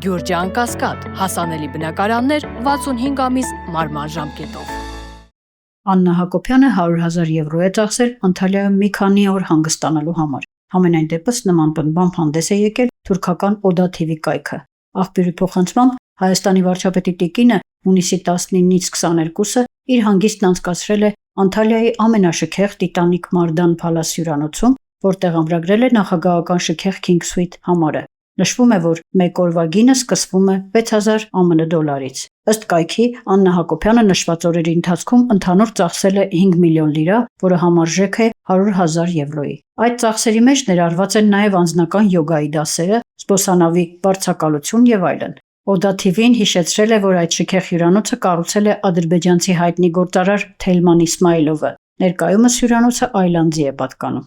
Գյուրջան Կասկադ, հասանելի բնակարաններ 65 ամիս մարման ժամկետով։ Աննա Հակոբյանը 100,000 եվրո է ծախսել Անտալիայում մի քանի օր հանգստանալու համար։ Համենայն դեպս նման բնբամբ հանդես է եկել թուրքական Օդա TV կայքը։ Աղբյուրի փոխանցմամբ Հայաստանի վարչապետի տիկինը հունիսի 19-ից 22-ը իր հանգիստն անցկացրել է Անտալիայի ամենաշքեղ Տիտանիկ Մարդան Փալաս հյուրանոցում, որտեղ ամրագրել է նախագահական շքեղ King Suite համարը։ Նշվում է, որ մեկ օրվա գինը սկսվում է 6000 ԱՄՆ դոլարից։ Ըստ կայքի, Աննա Հակոբյանը նշված օրերի ընթացքում ընդհանուր ծախսել է 5 միլիոն լիրա, որը համարժեք է 100,000 եվրոյի։ Այդ ծախսերի մեջ ներառված են նաև անձնական յոգայի դասերը, զբոսանավի վարձակալություն եւ այլն։ Օդա TV-ն հիշեցրել է, որ այդ շքեղ հյուրանոցը կառուցել է ադրբեջանցի հայտնի գործարար Թելման Իսմայիլովը։ Ներկայումս հյուրանոցը այլ անձի է պատկանում։